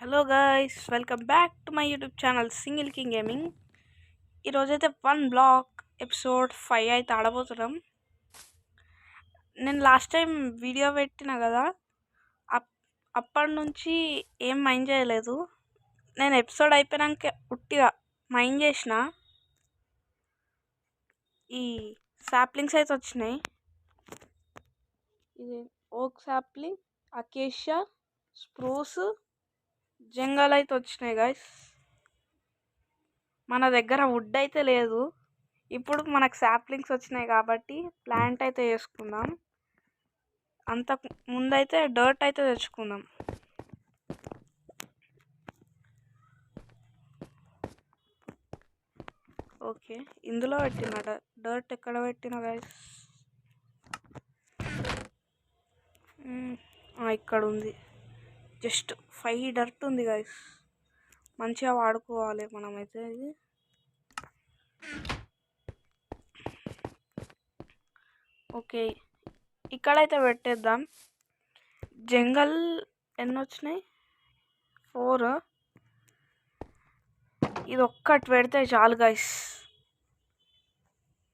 Hello guys, welcome back to my YouTube channel single king gaming. ఈరోజైతే 1 black episode 5 అయితే ఆడబోతున్నాం. నేను last time video పెట్టిన కదా, అప్పటి నుంచి ఏం మైండ్ చేయలేదు. నేను ఎపిసోడ్ అయిపోయాక ఉట్టిగా మైండ్ చేసిన ఈ సాప్లింగ్స్ అయితే వచ్చినాయి. ఇది ఓక్ సాప్లింగ్, అకేషియా, స్ప్రూస్, జంగల్ అయితే వచ్చినాయి గైస్. మన దగ్గర వుడ్ అయితే లేదు. ఇప్పుడు మనకు సాప్లింగ్స్ వచ్చినాయి కాబట్టి ప్లాంట్ అయితే చేసుకుందాం. అంతకు ముందైతే డర్ట్ అయితే తెచ్చుకుందాం. ఓకే, ఇందులో పెట్టిన డర్ట్ ఎక్కడ పెట్టినా గైస్? ఇక్కడ ఉంది. జస్ట్ 5 డర్ట్ ఉంది గైస్. మంచిగా వాడుకోవాలి మనమైతే. ఇది ఓకే, ఇక్కడైతే పెట్టేద్దాం. జంగల్ ఎన్ని వచ్చినాయి? 4. ఇది ఒక్కటి పెడితే చాలు గైస్,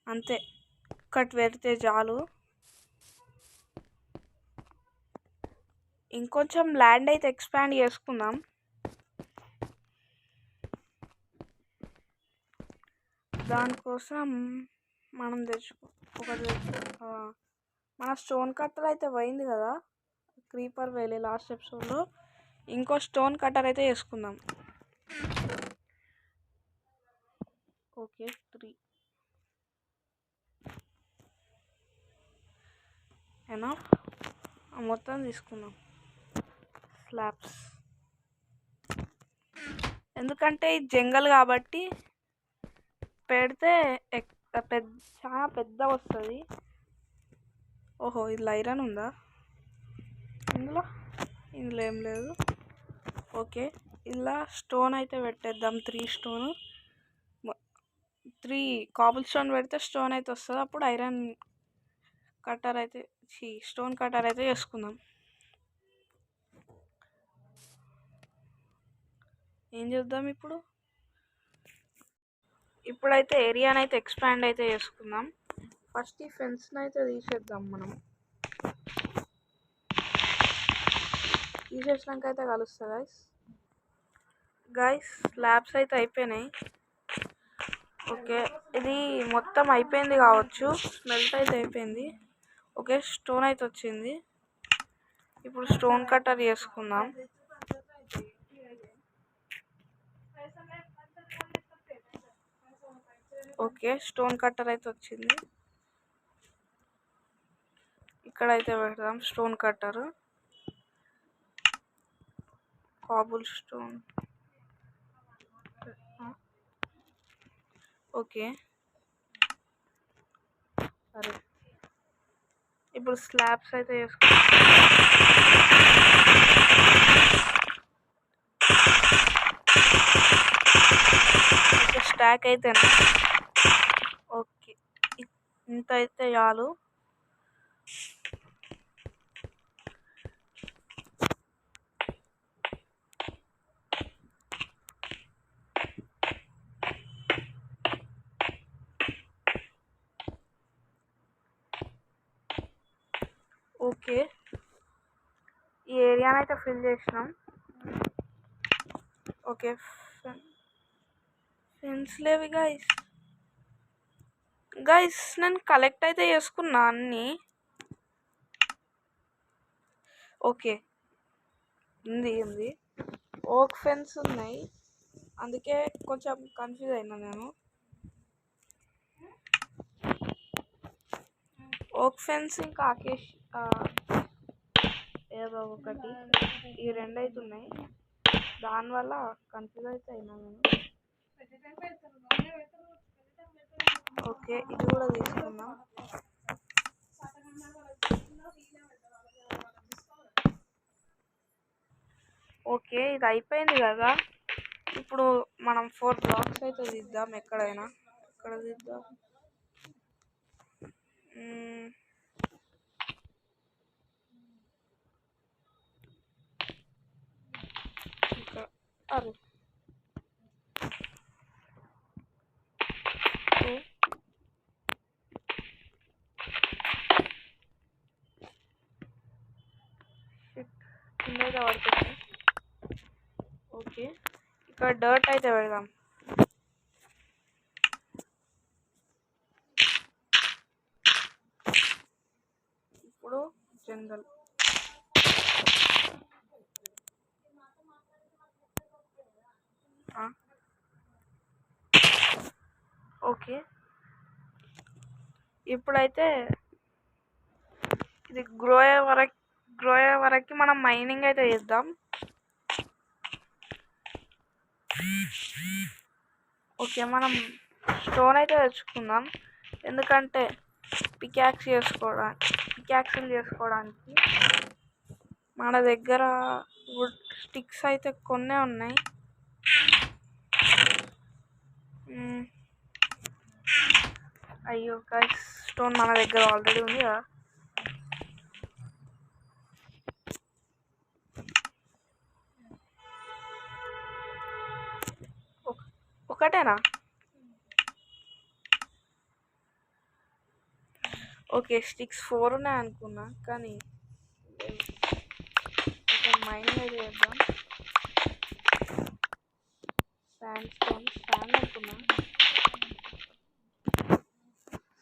అంతే. ఒక్కటి పెడితే చాలు. ఇంకొంచెం ల్యాండ్ అయితే ఎక్స్పాండ్ చేసుకుందాం. దానికోసం మనం మన స్టోన్ కట్టర్ అయితే పోయింది కదా, క్రీపర్ వేలే లాస్ట్ ఎపిసోడ్లో. ఇంకో స్టోన్ కట్టర్ అయితే వేసుకుందాం. ఓకే, 3 ఏనా? మొత్తం తీసుకుందాం స్లాబ్స్. ఎందుకంటే ఇది జంగల్ కాబట్టి పెడితే చాలా పెద్ద వస్తుంది. ఓహో, ఇది ఐరన్ ఉందా ఇందులో? ఇందులో ఏం లేదు. ఓకే, ఇలా స్టోన్ అయితే పెట్టేద్దాం. 3 స్టోన్, 3 కాబుల్ స్టోన్ పెడితే స్టోన్ అయితే వస్తుంది. అప్పుడు ఐరన్ కట్టర్ అయితే స్టోన్ కట్టర్ అయితే చేసుకుందాం. ఏం చేద్దాం ఇప్పుడైతే ఏరియాని అయితే ఎక్స్పాండ్ అయితే చేసుకుందాం. ఫస్ట్ ఈ ఫెన్స్ని అయితే తీసేద్దాం. మనం తీసేసినాక అయితే కలుస్తా గైస్. స్లాబ్స్ అయితే అయిపోయినాయి. ఓకే, ఇది మొత్తం అయిపోయింది కావచ్చు. స్మెల్ట్ అయితే అయిపోయింది. ఓకే, స్టోన్ అయితే వచ్చింది. ఇప్పుడు స్టోన్ కట్టర్ చేసుకుందాం. ఓకే, స్టోన్ కట్టర్ అయితే వచ్చింది. ఇక్కడైతే పెడదాం stone cutter. Kabul stone. Okay, సరే. ఇప్పుడు స్లాబ్స్ అయితే వేసుకుంటాం. స్టాక్ అయితేనా? ఓకే, ఇంత అయితే చాలు. ఓకే, ఈ ఏరియాని అయితే ఫిల్ చేసినాం. ఓకే, ఫెన్స్ లేవి గైస్. నేను కలెక్ట్ అయితే చేసుకున్నా అన్నీ. ఓకే, ఉంది. ఓక్ ఫెన్స్ ఉన్నాయి, అందుకే కొంచెం కన్ఫ్యూజ్ అయినా నేను. ఓక్ ఫెన్స్ ఇంకా ఏదో ఒకటి, ఈ 2 అయితే ఉన్నాయి. దానివల్ల కన్ఫ్యూజ్ అయితే అయినా నేను. ఓకే, ఇది కూడా తీసుకుందాం. ఓకే, ఇది అయిపోయింది కదా. ఇప్పుడు మనం 4 బ్లాక్స్ అయితే తీద్దాం. ఎక్కడ తీద్దాం? అరే కింద అయితే పడుతుంది. ఓకే, ఇక్కడ డర్ట్ అయితే పెడదాం. ఇప్పుడు జంగల్. ఓకే, ఇప్పుడైతే ఇది గ్రో అయ్యే వరకు మనం మైనింగ్ అయితే చేద్దాం. ఓకే, మనం స్టోన్ అయితే తెచ్చుకుందాం, ఎందుకంటే పికాక్స్లు చేసుకోవడానికి మన దగ్గర వుడ్ స్టిక్స్ అయితే కొన్నే ఉన్నాయి. అయ్యో గైస్, స్టోన్ మన దగ్గర ఆల్రెడీ ఉంది కదా. ఒకటేనా? ఓకే, స్టిక్స్ 4 ఉన్నాయి అనుకున్నా, కానీ మైనింగ్ అయితే చేద్దాం. శాండ్ అనుకున్నా.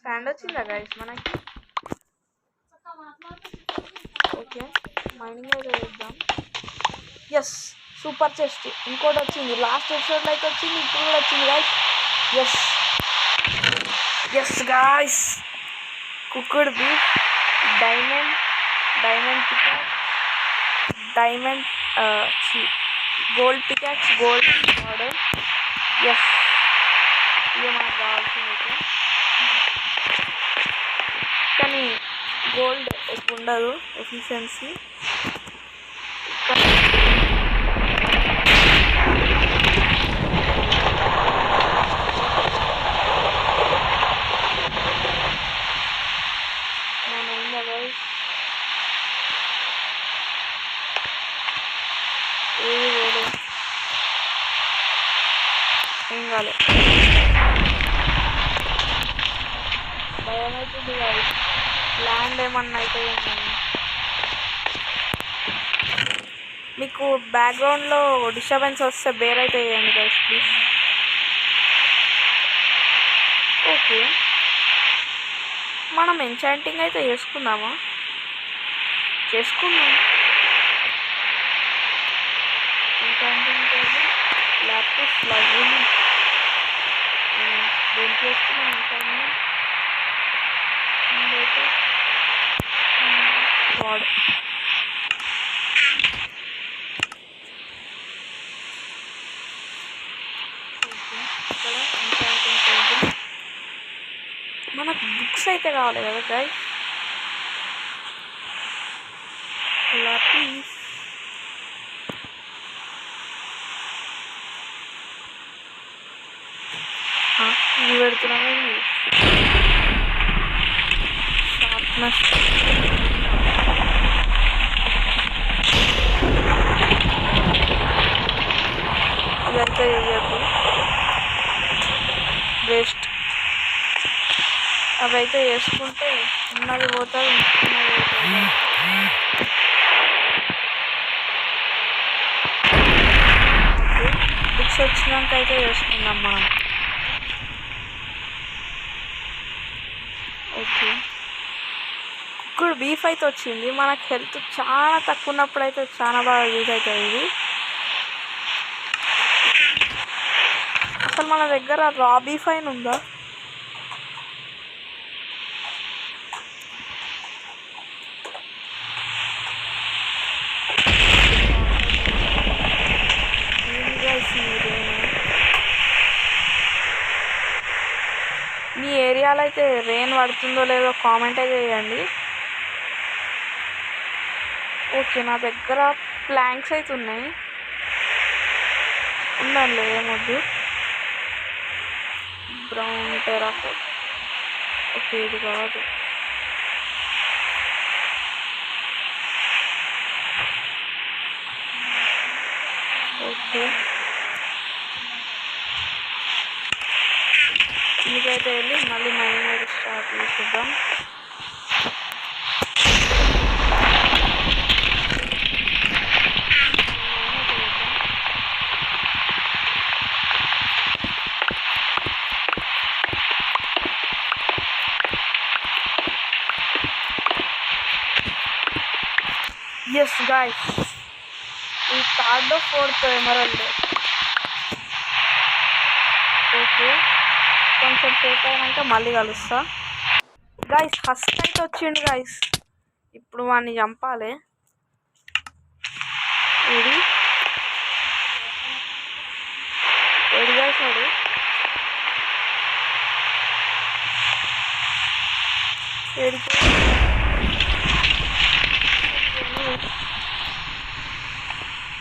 శాండ్ వచ్చిందా గైస్ మనకి? ఓకే, మైనింగ్ అయితే చేద్దాం. ఎస్, సూపర్ చెస్ట్ ఇంకోటి వచ్చింది. లాస్ట్ ఎపిసోడ్లో అయితే వచ్చింది, ఇప్పుడు కూడా వచ్చింది guys. Yes guys, cooked beef, diamond pickaxe, gold pickaxe, gold model. Yes, ఇవి మనకు కావాల్సింది. కానీ గోల్డ్ ఎక్కువ ఉండదు ఎఫిషియన్సీ. ఏం కాలే, భయం అవుతుంది కాదు. ల్యాండ్ ఏమన్నా అయితే మీకు బ్యాక్గ్రౌండ్లో డిస్టర్బెన్స్ వస్తే బేర్ అయితే వేయండి గైస్ ప్లీజ్. ఓకే, మనం ఎంచాంటింగ్ అయితే చేసుకుందాం. ఎంచాంటింగ్ లాపిస్ లజూలి దేని చేసుకున్నాం. అయితే వాడు ఇక్కడ ఎంచాంటింగ్ టేబుల్. మనకు బుక్స్ అయితే కావాలి కదా గైస్. లాపిస్, ఇవి పెడుతున్నామండి. షార్ప్నెస్, ఇదంతా వేయద్దు, వేస్ట్. అవైతే వేసుకుంటే ఉన్నది పోతుంది, బుక్స్ వచ్చినాక అయితే వేసుకుందాం మనం. ఓకే, కుక్కుడు బీఫ్ అయితే వచ్చింది. మనకు హెల్త్ చాలా తక్కువ ఉన్నప్పుడు అయితే చాలా బాగా యూజ్ అవుతుంది ఇది. అసలు మన దగ్గర రా బీఫ్ అయిన ఉందా? మీ ఏరియాలో అయితే రెయిన్ పడుతుందో లేదో కామెంట్ అయితే చేయండి. ఓకే, నా దగ్గర ప్లాంక్స్ అయితే ఉన్నాయి, ఉండండి ఏమొద్దు. బ్రౌన్ టెరాకోట్. ఓకే, ఇది కాదు. ఓకే, అయితే వెళ్ళి మళ్ళీ మైనింగ్ అయితే స్టార్ట్ చేసేద్దాం. ఎస్ గాయ్స్, ఈ థర్డ్ ఫోర్త్ ఎమరల్డ్. ఓకే, కొంచెం సేపు అయినాక మళ్ళీ కలుస్తా. గాయస్ ఫస్ట్ అయితే వచ్చిండు గాయస్. ఇప్పుడు వాడిని చంపాలి. ఏడి ఏడి గాయస్ వాడు? ఏడికి?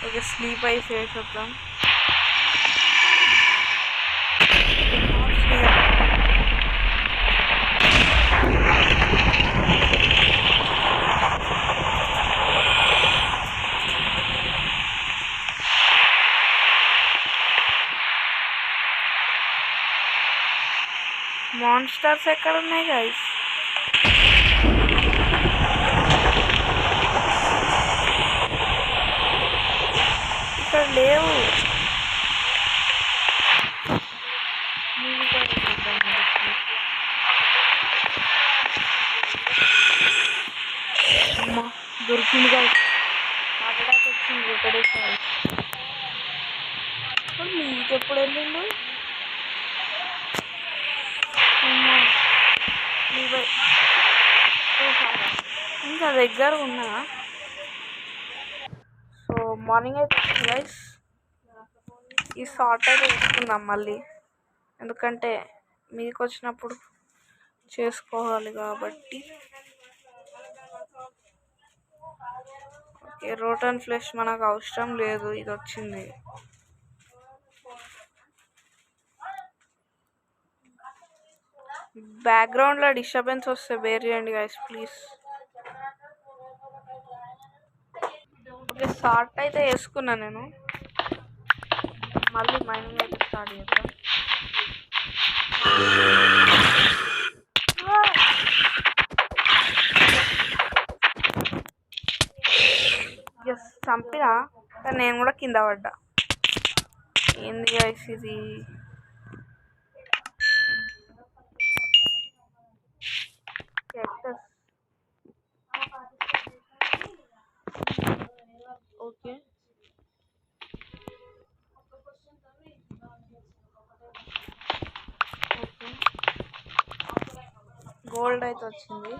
ఓకే, స్లీప్ అయి చేసేద్దాం. మాన్స్టర్స్ ఎక్కడ ఉన్నాయి గైస్? ఇక్కడ లేవు. అమ్మా దొరికింది గైస్. మాట్లాడాక వచ్చింది ఒకటేసారి. మీకు ఎప్పుడు వెళ్ళిండు? ఇంకా దగ్గర ఉన్నా. సో మార్నింగ్ అయితే గైస్ ఈ షార్ట్ అయితే వేసుకుందాం మళ్ళీ, ఎందుకంటే మీకు వచ్చినప్పుడు చేసుకోవాలి కాబట్టి. ఓకే, రోటన్ ఫ్లెష్ మనకు అవసరం లేదు, ఇది వచ్చింది. బ్యాక్గ్రౌండ్లో డిస్టర్బెన్స్ వస్తే బేర్ చేయండి గైస్ ప్లీజ్. ఓకే, షార్ట్ అయితే వేసుకున్నా నేను. మళ్ళీ మైనింగ్ అయితే స్టార్ట్ చేద్దాం. ఎస్ చంపినా, కానీ నేను కూడా కింద పడ్డా. ఏంది గైస్ ఇది? ఓకే, గోల్డ్ అయితే వచ్చింది.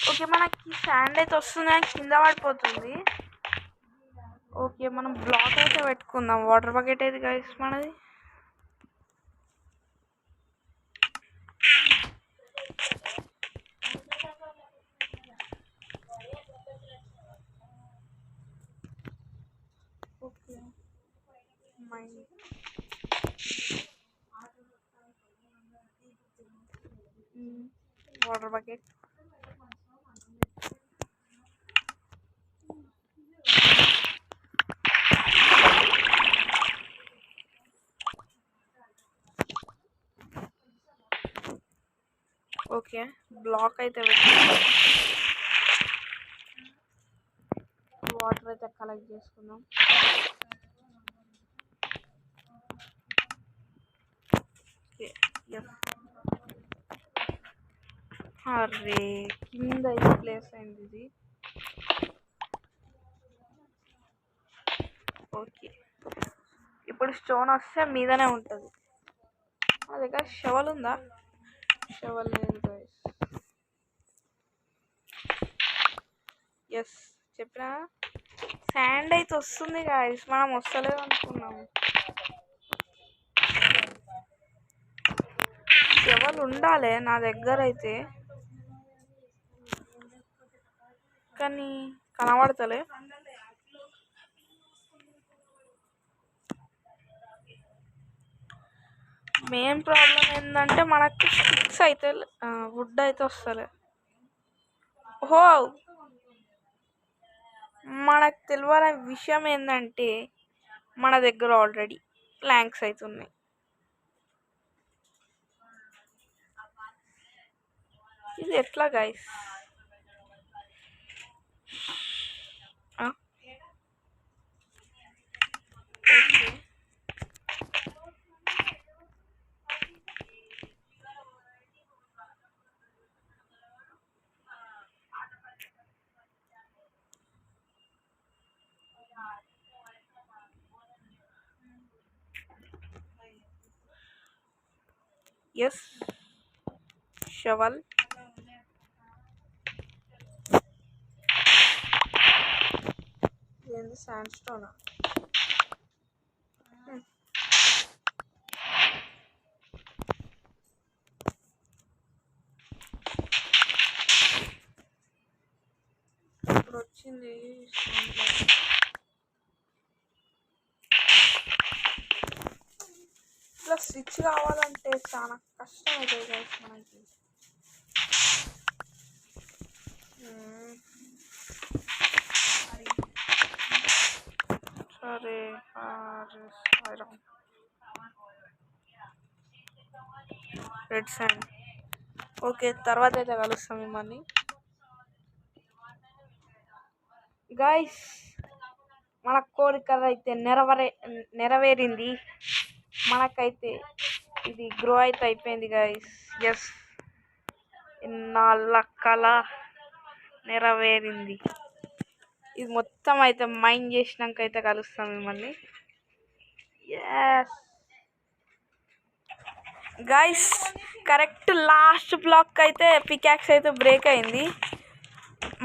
ఓకే, మనకి శాండ్ అయితే వస్తుంది కానీ కింద పడిపోతుంది. ఓకే, మనం బ్లాక్ అయితే పెట్టుకుందాం. వాటర్ బకెట్ అయితే గైస్ మనది. Okay, water bucket. Okay, block అయితే పెట్టుకుందాం. వాటర్ అయితే కలెక్ట్ చేసుకుందాం. అరే కింద అయితే ప్లేస్ అయింది ఇది. ఓకే, ఇప్పుడు స్టోన్ వస్తే మీదనే ఉంటుంది. నా దగ్గర షవల్ ఉందా? షవల్ లేదు గైస్. ఎస్ చెప్పినా, శాండ్ అయితే వస్తుంది గైస్, మనం వస్తలేదు అనుకున్నాము. షవల్ ఉండాలి నా దగ్గర అయితే, కానీ కనబడతలే. మెయిన్ ప్రాబ్లం ఏంటంటే మనకి స్టిక్స్ అయితే వుడ్ అయితే వస్తలే. ఓహో, మనకు తెలియని విషయం ఏంటంటే మన దగ్గర ఆల్రెడీ ప్లాంక్స్ అవుతున్నాయి. ఇది ఎట్లా గైస్? Yes, shovel. ఏంది శాండ్ స్టోనా? ఇప్పుడు వచ్చింది ఇట్లా స్విచ్ కావాలంటే చాలా కష్టం అవుతుంది గైస్ మనకి. సరే, రెడ్ శాండ్. ఓకే, తర్వాత అయితే కలుస్తాం మిమ్మల్ని గైస్. మన కోరిక అయితే నెరవేరింది. మనకైతే ఇది గ్రో అయితే అయిపోయింది గైస్. ఎస్, ఇన్నాళ్ళ కళ నెరవేరింది. ఇది మొత్తం అయితే మైండ్ చేసినాక అయితే కలుస్తాం మిమ్మల్ని. Yes guys, correct last block అయితే పికాక్స్ అయితే బ్రేక్ అయింది.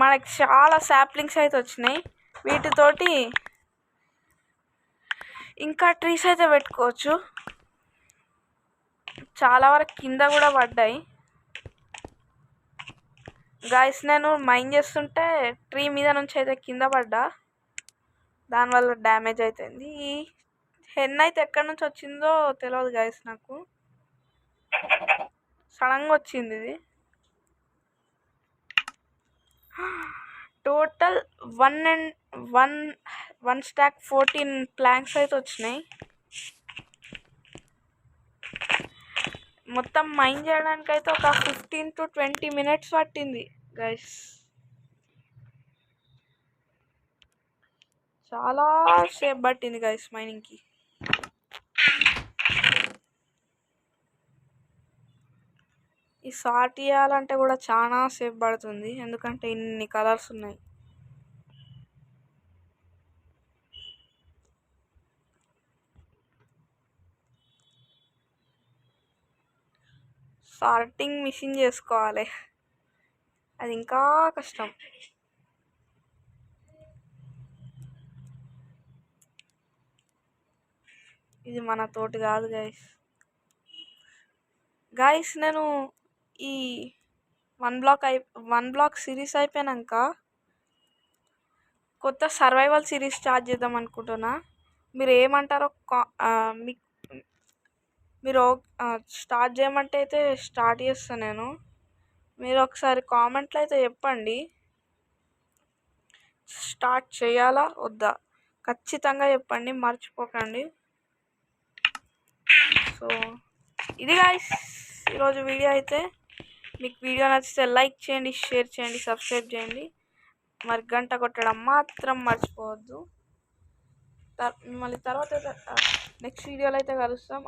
మనకి చాలా సాప్లింగ్స్ అయితే వచ్చినాయి. వీటితోటి ఇంకా ట్రీస్ అయితే పెట్టుకోవచ్చు. చాలా వరకు కింద కూడా పడ్డాయి గాయస్. నేను మైన్ చేస్తుంటే ట్రీ మీద నుంచి అయితే కింద పడ్డా, దానివల్ల డ్యామేజ్ అవుతుంది. ఈ హెన్ అయితే ఎక్కడి నుంచి వచ్చిందో తెలియదు గాయస్, నాకు సడన్గా వచ్చింది ఇది. టోటల్ 1 స్టాక్ 14 ప్లాంక్స్ అయితే వచ్చినాయి. మొత్తం మైన్ చేయడానికి అయితే ఒక 15 to 20 minutes పట్టింది గైస్. చాలా సేపు పట్టింది గైస్ మైనింగ్కి. ఈ సార్ట్ చేయాలంటే కూడా చాలా సేపు పడుతుంది, ఎందుకంటే ఇన్ని కలర్స్ ఉన్నాయి. సార్టింగ్ మిషన్ చేసుకోవాలి, అది ఇంకా కష్టం. ఇది మన తోటి కాదు గైస్. నేను ఈ 1 బ్లాక్ సిరీస్ అయిపోయాక కొత్త సర్వైవల్ సిరీస్ స్టార్ట్ చేద్దాం అనుకుంటున్నా. మీరు ఏమంటారో మీరు స్టార్ట్ చేయమంటే అయితే స్టార్ట్ చేస్తాను నేను. మీరు ఒకసారి కామెంట్లో అయితే చెప్పండి, స్టార్ట్ చేయాలా వద్దా? ఖచ్చితంగా చెప్పండి, మర్చిపోకండి. సో ఇది గైస్ ఈరోజు వీడియో అయితే. మీకు వీడియో నచ్చితే లైక్ చేయండి, షేర్ చేయండి, సబ్స్క్రైబ్ చేయండి, మరి గంట కొట్టడం మాత్రం మర్చిపోవద్దు. మిమ్మల్ని తర్వాత అయితే నెక్స్ట్ వీడియోలో అయితే కలుస్తాం.